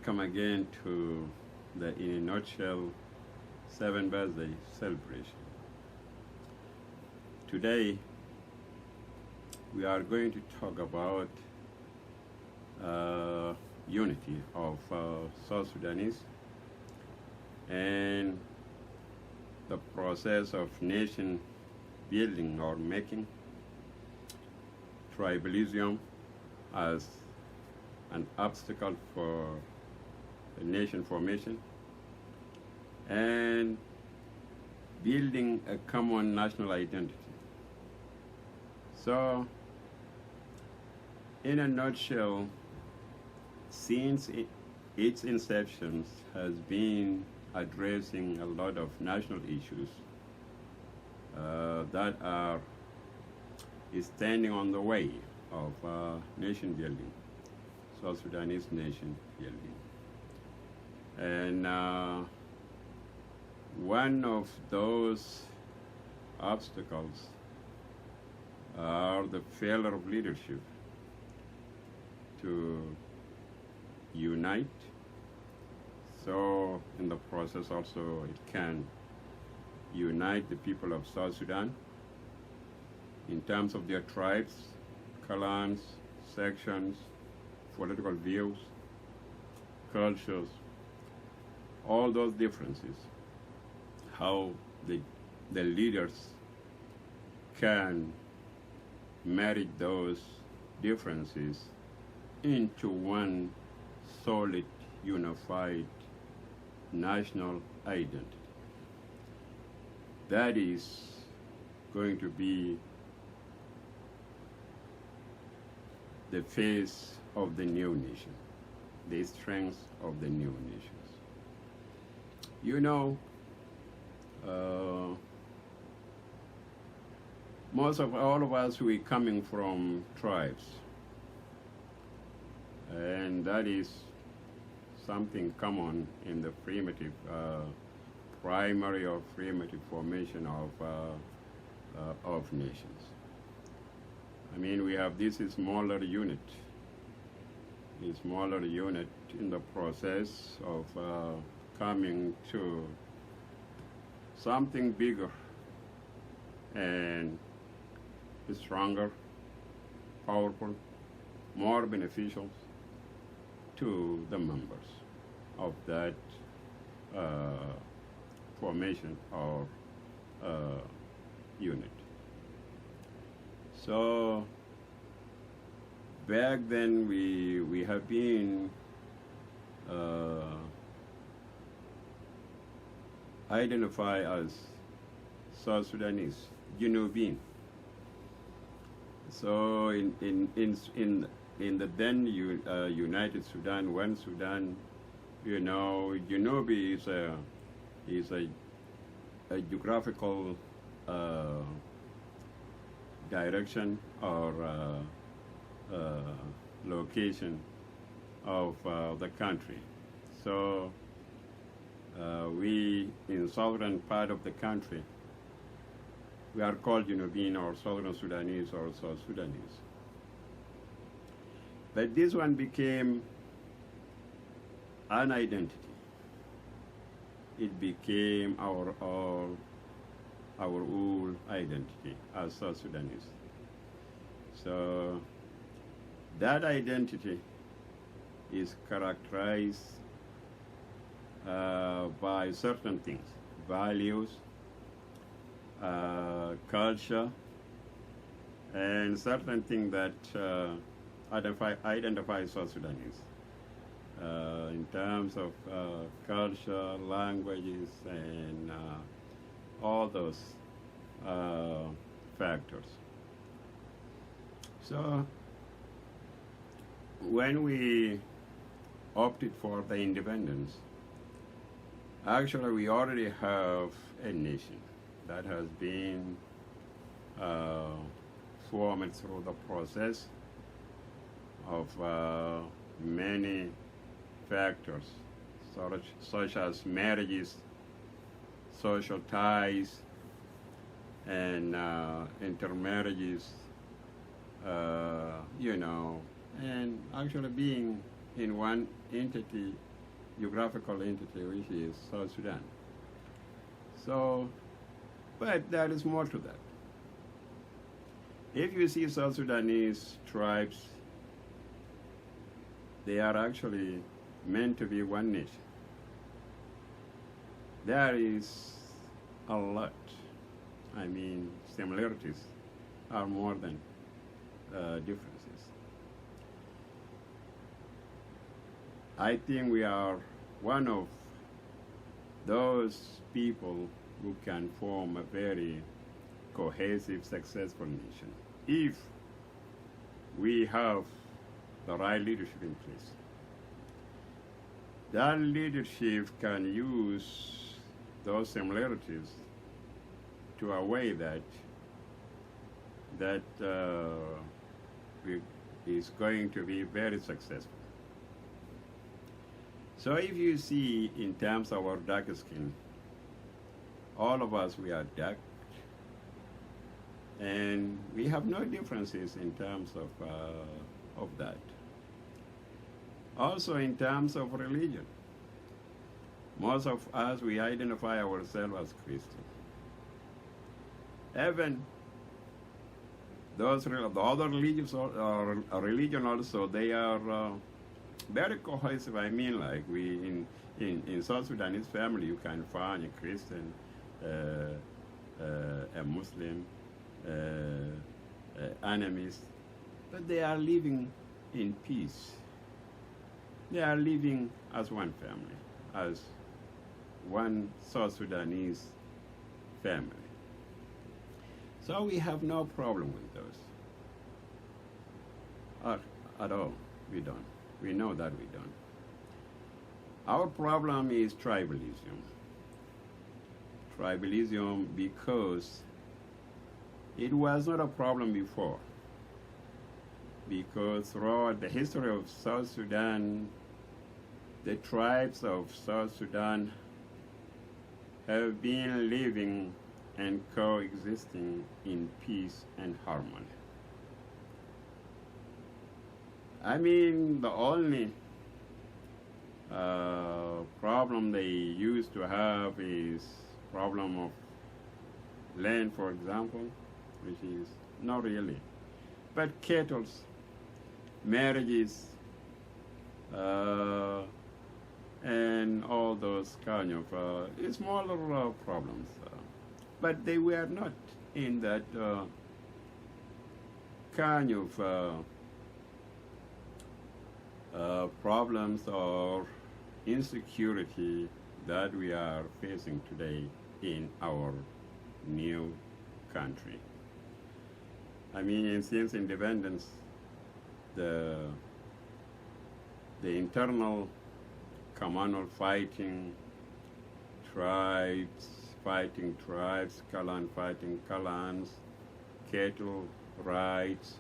Welcome again to the In a Nutshell 7th birthday celebration. Today we are going to talk about unity of South Sudanese and the process of nation building or making, tribalism as an obstacle for a nation formation, and building a common national identity. So, in a nutshell, since its inception has been addressing a lot of national issues that are standing on the way of nation building, South Sudanese nation building. And one of those obstacles are the failure of leadership to unite. So in the process also it can unite the people of South Sudan in terms of their tribes, clans, sections, political views, cultures, all those differences, how the leaders can marry those differences into one solid, unified national identity. That is going to be the face of the new nation, the strength of the new nations. You know, most of all of us, we coming from tribes, and that is something common in the primitive, primary or primitive formation of nations. I mean, we have this smaller unit in the process of coming to something bigger and stronger, powerful, more beneficial to the members of that formation or unit. So back then we have been identified as South Sudanese, Genovese. So in the then United Sudan, one Sudan, you know, Genovese is a geographical direction or location of the country. So we, in southern part of the country, we are called Genovese or Southern Sudanese or South Sudanese. But this one became an identity. It became our whole identity as South Sudanese. So that identity is characterized by certain things: values, culture, and certain things that identify South Sudanese in terms of culture, languages, and all those factors. So when we opted for the independence, actually we already have a nation that has been formed through the process of many factors, such as marriages, social ties, and intermarriages, and actually being in one entity geographical entity, which is South Sudan. So, but there is more to that. If you see South Sudanese tribes, they are actually meant to be one nation. There is a lot. I mean, similarities are more than differences. I think we are one of those people who can form a very cohesive, successful nation if we have the right leadership in place. That leadership can use those similarities to a way that is going to be very successful. So if you see in terms of our dark skin, all of us, we are dark, and we have no differences in terms of that. Also in terms of religion, most of us, we identify ourselves as Christian. Even those the other religions or religion also, they are very cohesive. I mean, like we in South Sudanese family, you can find a Christian, a Muslim, enemies, but they are living in peace. They are living as one family, as one South Sudanese family. So we have no problem with those. At all, we don't. We know that we don't. Our problem is tribalism. Tribalism because it was not a problem before. Because throughout the history of South Sudan, the tribes of South Sudan have been living and coexisting in peace and harmony. I mean, the only problem they used to have is problem of land, for example, which is not really. But cattle, marriages, and all those kind of smaller problems. But they were not in that kind of problems or insecurity that we are facing today in our new country. I mean, since independence, the internal communal fighting, tribes fighting tribes, clan fighting clans, cattle rights,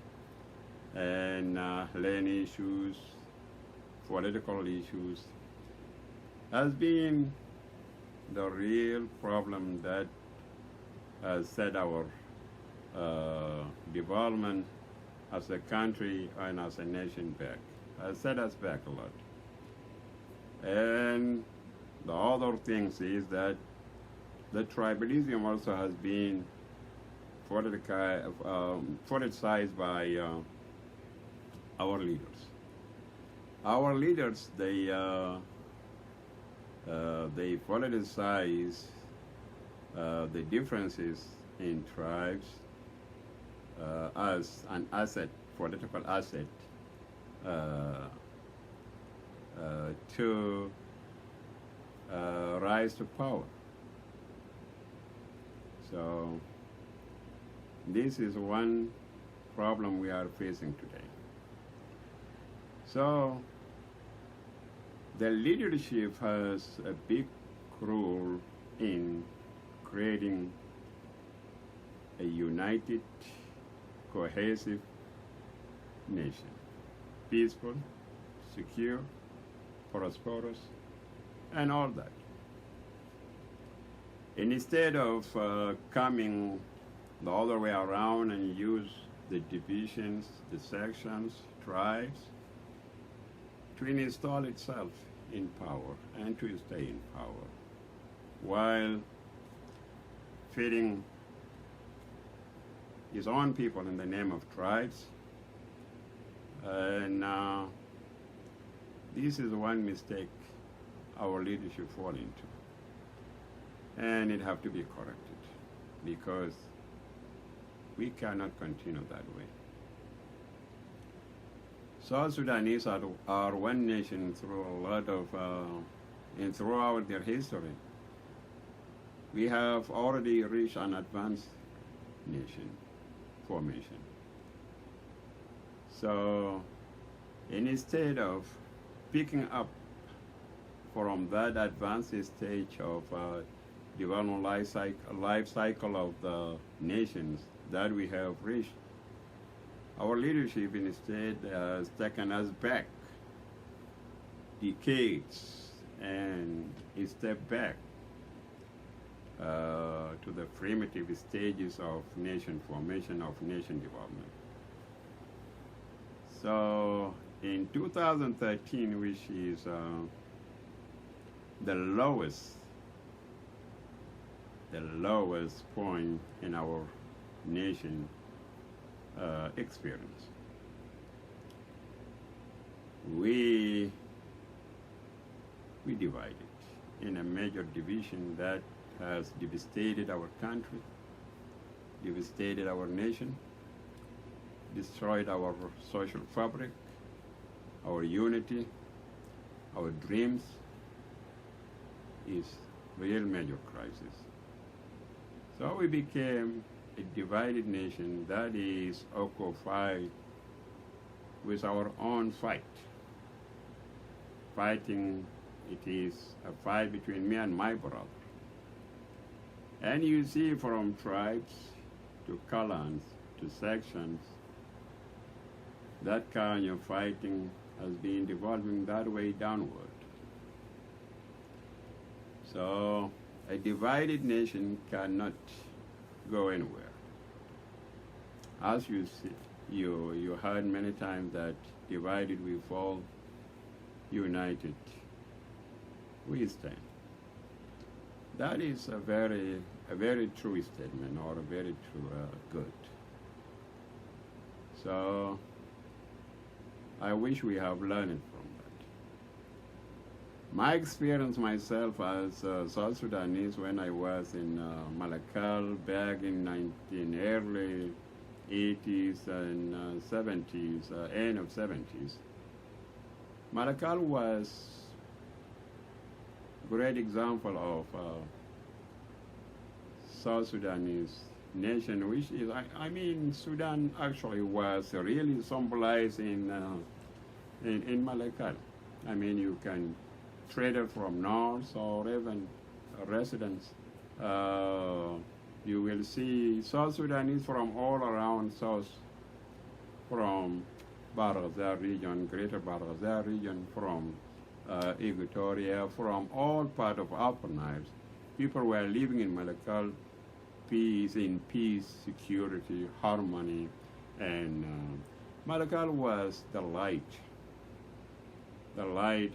and land issues, political issues, has been the real problem that has set our development as a country and as a nation back, has set us back a lot. And the other things is that the tribalism also has been politicized by our leaders. Our leaders, they politicize the differences in tribes as an asset, political asset, to rise to power. So this is one problem we are facing today. So the leadership has a big role in creating a united, cohesive nation, peaceful, secure, prosperous, and all that. And instead of coming the other way around and use the divisions, the sections, tribes, to install itself in power and to stay in power while feeding his own people in the name of tribes. And this is one mistake our leadership fall into. And it have to be corrected because we cannot continue that way. South Sudanese are one nation through a lot of, and throughout their history. We have already reached an advanced nation formation. So instead of picking up from that advanced stage of development life cycle of the nations that we have reached, our leadership instead has taken us back decades and a step back to the primitive stages of nation formation, of nation development. So in 2013, which is the lowest point in our nation experience, we divided in a major division that has devastated our country, devastated our nation, destroyed our social fabric, our unity, our dreams. Is real major crisis. So we became a divided nation that is occupied with our own fight. Fighting, it is a fight between me and my brother. And you see from tribes to clans to sections, that kind of fighting has been devolving that way downward. So a divided nation cannot go anywhere. As you see, you heard many times that divided we fall, united we stand. That is a very true statement, or a very true good. So I wish we have learned from that. My experience myself as South Sudanese when I was in Malakal back in early 80s and 70s, end of 70s. Malakal was a great example of South Sudanese nation, which is, I mean, Sudan actually was really symbolized in Malakal. I mean, you can trade it from north or even residents. You will see South Sudanese from all around South, from Barghazal region, Greater Barghazal region, from Equatoria, from all part of Upper Nile. People were living in Malakal, in peace, security, harmony, and Malakal was the light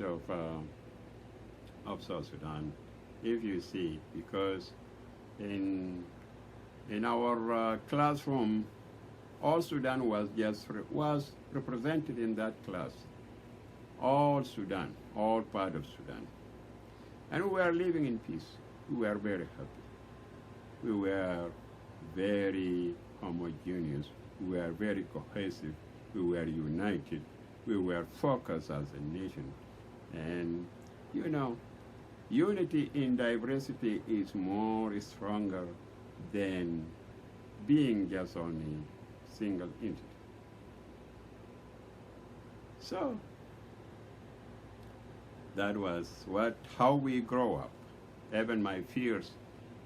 of South Sudan, if you see, because in our classroom, all Sudan was represented in that class. All Sudan, all part of Sudan. And we were living in peace. We were very happy. We were very homogeneous. We were very cohesive. We were united. We were focused as a nation. And, you know, unity in diversity is more stronger than being just only single entity. So that was how we grow up. Even my peers,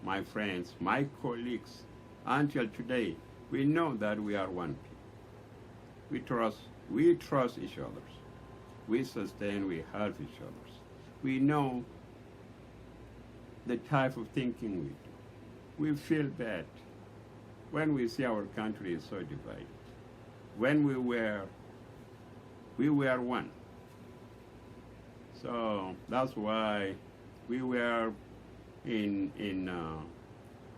my friends, my colleagues, until today, we know that we are one people. We trust each other. We sustain, we help each other. We know the type of thinking we do. We feel bad when we see our country is so divided. When we were one. So that's why we were in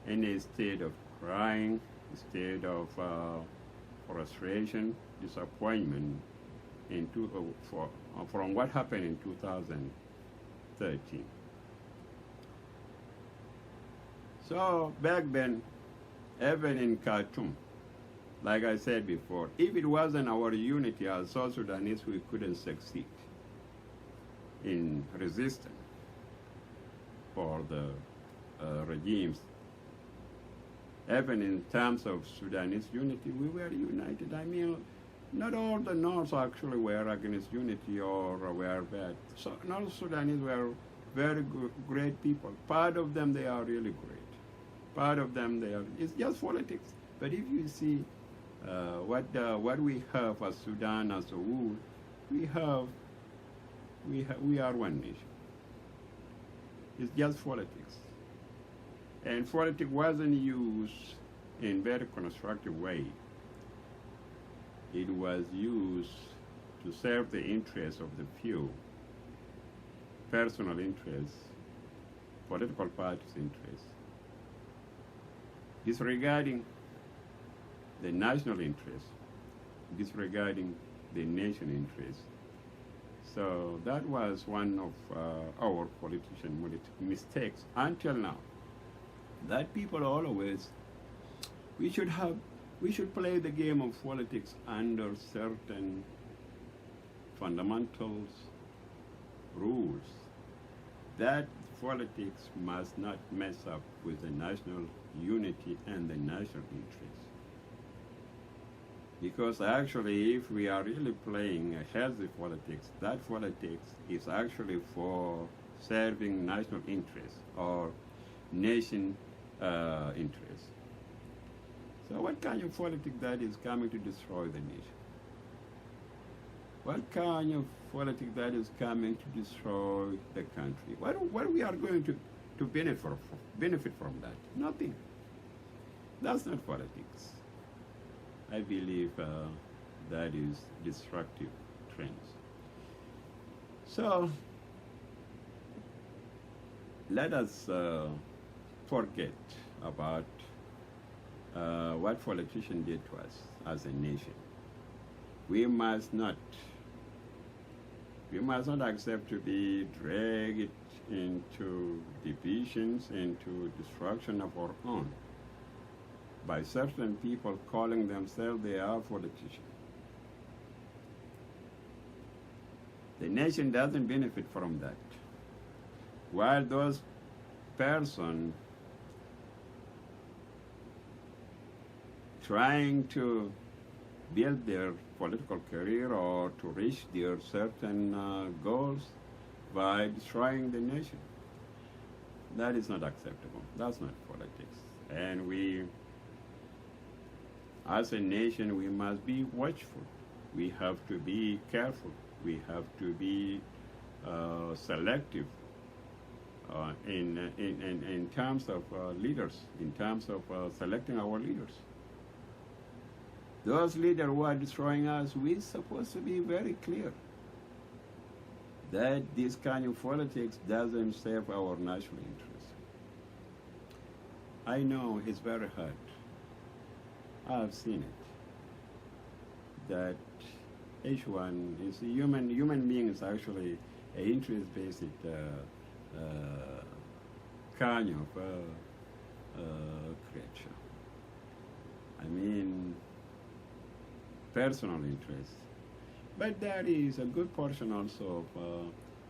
a state of crying, a state of frustration, disappointment from what happened in 2013. So back then, even in Khartoum, like I said before, if it wasn't our unity as South Sudanese, we couldn't succeed in resistance for the regimes. Even in terms of Sudanese unity, we were united. I mean, not all the North actually were against unity or were bad. So North Sudanese were very good, great people. Part of them, they are really great. Part of them, it's just politics. But if you see what we have as Sudan as a whole, we are one nation. It's just politics. And politics wasn't used in very constructive way. It was used to serve the interests of the few, personal interests, political parties' interests, disregarding the national interest, disregarding the nation interest. So that was one of our politician mistakes until now. That people always, we should play the game of politics under certain fundamentals, rules. That politics must not mess up with the national unity and the national interest. Because actually, if we are really playing a healthy politics, that politics is actually for serving national interests or nation interests. So what kind of politics that is coming to destroy the nation? What kind of politics that is coming to destroy the country? What we are going to benefit from that? Nothing. That's not politics. I believe that is destructive trends. So let us forget about what politicians did to us as a nation. We must not accept to be dragged into divisions, into destruction of our own by certain people calling themselves they are politicians. The nation doesn't benefit from that. While those persons trying to build their political career or to reach their certain goals by destroying the nation. That is not acceptable. That's not politics. And we, as a nation, we must be watchful. We have to be careful. We have to be selective in terms of leaders, in terms of selecting our leaders. Those leaders who are destroying us, we're supposed to be very clear that this kind of politics doesn't serve our national interests. I know it's very hard. I've seen it. That each one is a human being is actually an interest-based kind of creature. I mean, personal interest. But there is a good portion also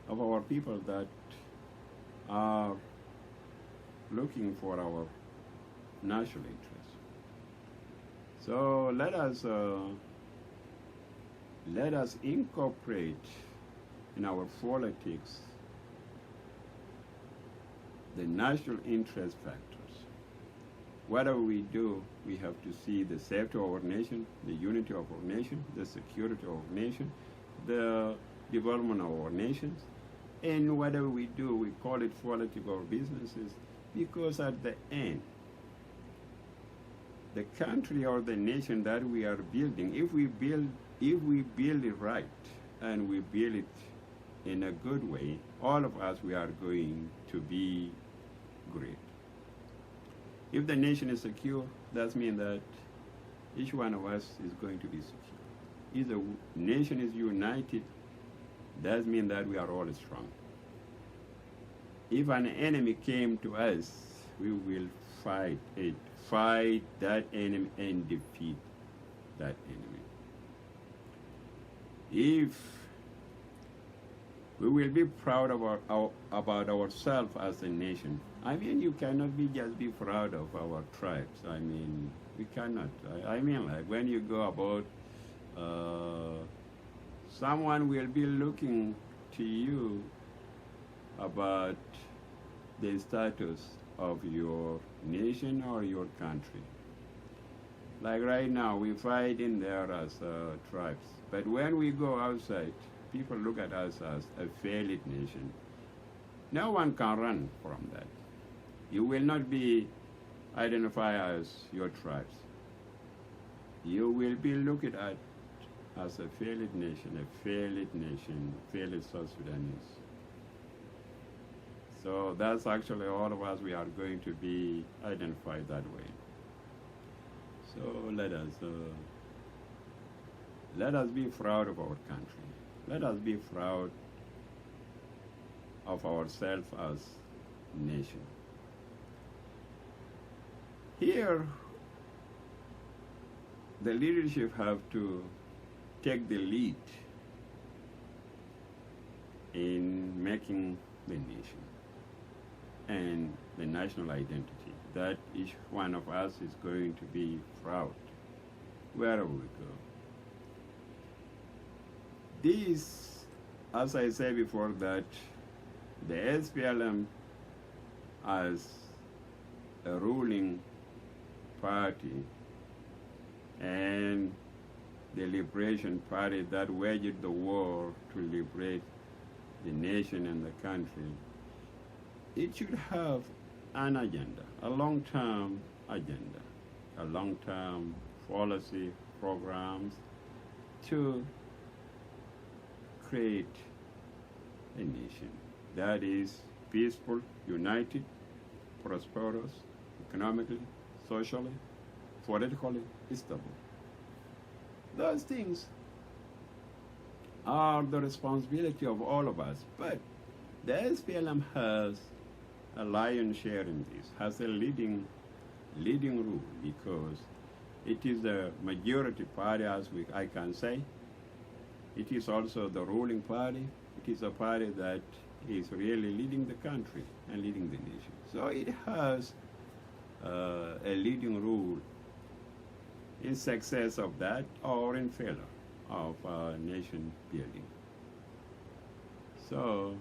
of our people that are looking for our national interest. So let us incorporate in our politics the national interest factors. Whatever we do, we have to see the safety of our nation, the unity of our nation, the security of our nation, the development of our nations. And whatever we do, we call it politics or businesses, because at the end, the country or the nation that we are building, if we build it right and we build it in a good way, all of us, we are going to be great. If the nation is secure, that means that each one of us is going to be secure. If the nation is united, that means that we are all strong. If an enemy came to us, we will fight that enemy and defeat that enemy. If we will be proud about ourselves as a nation. I mean, you cannot just be proud of our tribes. I mean, we cannot. I mean, like when you go about, someone will be looking to you about the status of your nation or your country. Like right now, we fight in there as tribes. But when we go outside, people look at us as a failed nation. No one can run from that. You will not be identified as your tribes. You will be looked at as a failed nation, failed South Sudanese. So that's actually all of us, we are going to be identified that way. So let us be proud of our country. Let us be proud of ourselves as a nation. Here, the leadership have to take the lead in making the nation and the national identity that each one of us is going to be proud wherever we go. This, as I said before, that the SPLM as a ruling party and the Liberation Party that waged the war to liberate the nation and the country, it should have an agenda, a long-term agenda, a long-term policy programs to create a nation that is peaceful, united, prosperous, economically, socially, politically stable. Those things are the responsibility of all of us, but the SPLM has a lion's share in this, has a leading role, because it is the majority party, as I can say. It is also the ruling party. It is a party that is really leading the country and leading the nation. So it has a leading role in success of that or in failure of nation building. So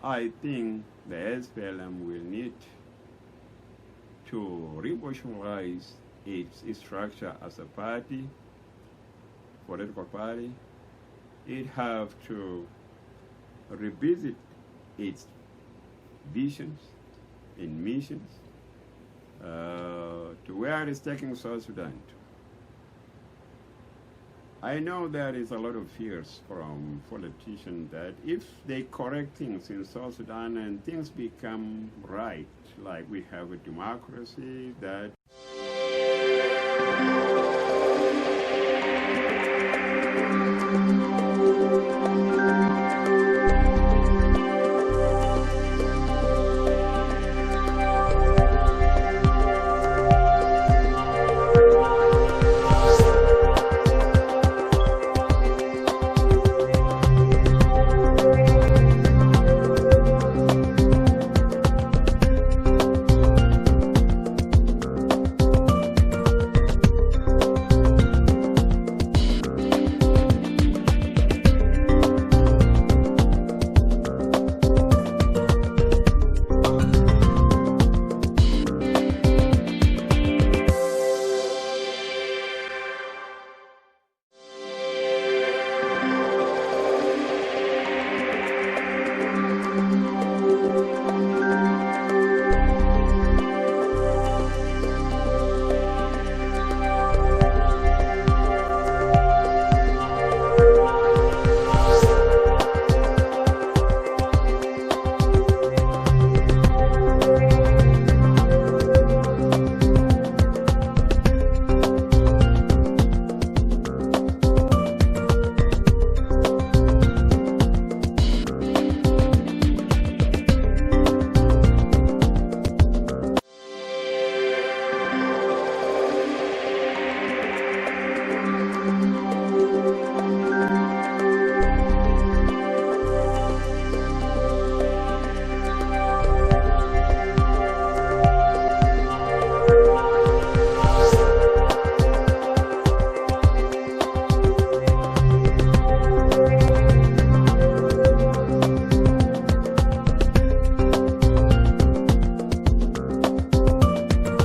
I think the SPLM will need to revolutionalize its structure as a party, political party. It have to revisit its visions and missions to where it's taking South Sudan to. I know there is a lot of fears from politicians that if they correct things in South Sudan and things become right, like we have a democracy, that